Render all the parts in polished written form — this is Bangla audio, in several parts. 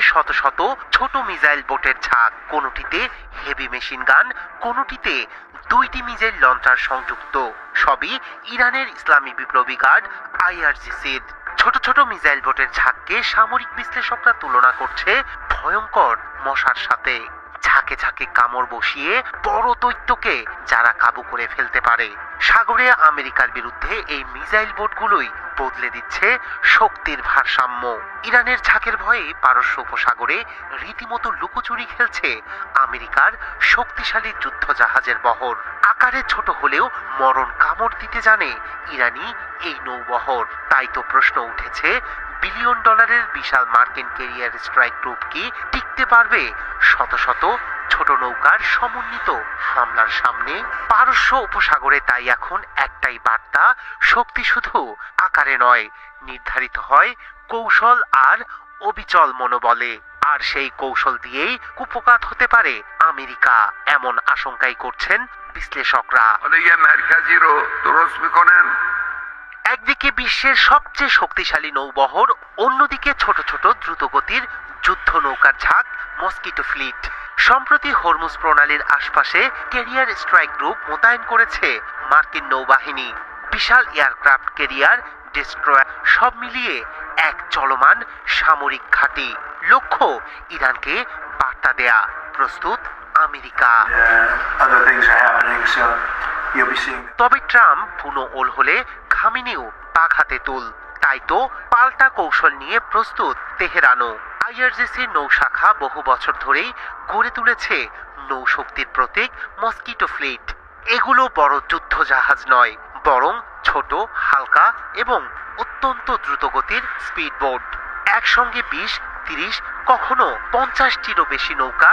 শত শত ছোট মিসাইল বোটের ঝাঁক, কোনোটিতে হেভি মেশিন গান, কোনোটিতে 2টি মিসাইল লঞ্চার সংযুক্ত। সবই ইরানের ইসলামী বিপ্লবী গার্ড IRGCর। ছোট ছোট মিসাইল বোটের ঝাঁককে সামরিক বিশ্লেষকরা তুলনা করছে ভয়ঙ্কর মশার সাথে। ঝাঁকে ঝাঁকে কামড় বসিয়ে বড় দৈত্যকে যারা কাবু করে ফেলতে পারে। সাগরে আমেরিকার বিরুদ্ধে এই মিসাইল বোটগুলোই বদলে দিচ্ছে শক্তির ভারসাম্য। ইরানের ঝাঁকের ভয়ে পারস্য উপসাগরে রীতিমতো লুকোচুরি খেলছে আমেরিকার শক্তিশালী যুদ্ধ জাহাজের বহর। আকারে ছোট হলেও মরণ কামড় দিতে জানে ইরানি এই নৌবহর। তাই তো প্রশ্ন উঠেছে, বিলিয়ন ডলারের বিশাল মার্কিন ক্যারিয়ার স্ট্রাইক গ্রুপ কি টিকতে পারবে শত শত ছোট নৌকার সমন্বিত হামলার সামনে? পারস্য উপসাগরে তাই এখন একটাই বার্তা, শক্তি শুধু আকারে নয়, নির্ধারিত হয় কৌশল আর অবিচল মনোবলে। আর সেই কৌশল দিয়েই কুপকাত হতে পারে আমেরিকা, এমন আশঙ্কাই করছেন বিশ্লেষকরা। একদিকে বিশ্বের সবচেয়ে শক্তিশালী নৌবহর, অন্যদিকে ছোট ছোট দ্রুতগতির যুদ্ধ নৌকার ঝাঁক, মস্কিটো ফ্লিট। সম্প্রতি হরমুজ প্রণালীর আশপাশে ক্যারিয়ার স্ট্রাইক গ্রুপ মোতায়েন করেছে মার্কিন নৌবাহিনী। বিশাল এয়ারক্রাফট ক্যারিয়ার, ডেস্ট্রয়ার, সব মিলিয়ে এক চলমান সামরিক ঘাঁটি। লক্ষ্য ইরানকে বার্তা দেয়া, প্রস্তুত আমেরিকা। তবে ট্রাম্প পুনঃ ওল হলে খামেনিও পাক হাতে তুল। তাই তো পাল্টা কৌশল নিয়ে প্রস্তুত তেহরানও। IRGCর নৌ শাখা বহু বছর ধরেই গড়ে তুলেছে নৌশক্তির প্রতীক মস্কিটো ফ্লিট। এগুলো বড় যুদ্ধ জাহাজ নয়, বরং ছোট, হালকা এবং অত্যন্ত দ্রুতগতির স্পিডবোট। একসঙ্গে 20, 30, কখনো 50টিরও বেশি নৌকা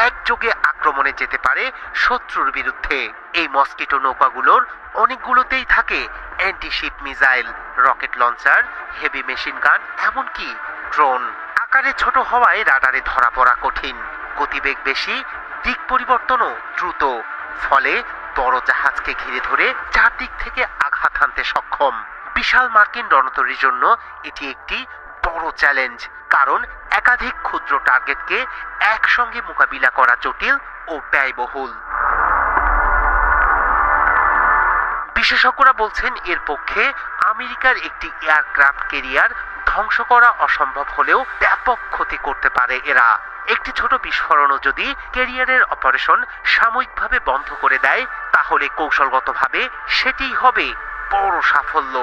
একযোগে আক্রমণে যেতে পারে শত্রুর বিরুদ্ধে। এই মস্কিটো নৌকাগুলোর অনেকগুলোতেই থাকে antiship missile, rocket launcher, heavy machine gun, এমনকি ড্রোন। আকারে ছোট হওয়ায় রাডারে ধরা পড়া কঠিন, গতিবেগ বেশি, দিক পরিবর্তনও দ্রুত। ফলে বড় জাহাজকে ঘিরে ধরে চারদিক থেকে আঘাত হানতে সক্ষম। বিশাল মার্কিন রণতরীর জন্য এটি একটি বড় চ্যালেঞ্জ, কারণ একাধিক ক্ষুদ্র টার্গেটকে একসঙ্গে মোকাবিলা করা জটিল ও ব্যয়বহুল। বিশেষজ্ঞরা বলছেন এর পক্ষে আমেরিকার একটি এয়ারক্রাফট ক্যারিয়ার ধ্বংস করা অসম্ভব হলেও ব্যাপক ক্ষতি করতে পারে এরা। একটি ছোট বিস্ফোরণও যদি ক্যারিয়ারের অপারেশন সাময়িকভাবে বন্ধ করে দেয়, তাহলে কৌশলগতভাবে সেটিই হবে বড় সাফল্য।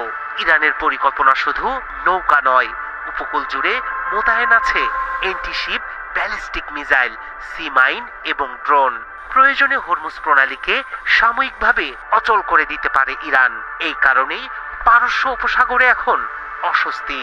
ইরানের পরিকল্পনা শুধু নৌকা নয়, উপকূল জুড়ে মোতায়েন আছে antiship ballistic missile, sea mine এবং ড্রোন। প্রয়োজনে হরমুজ প্রণালীকে সাময়িকভাবে অচল করে দিতে পারে ইরান। এই কারণেই পারস্য উপসাগরে এখন অস্বস্তি।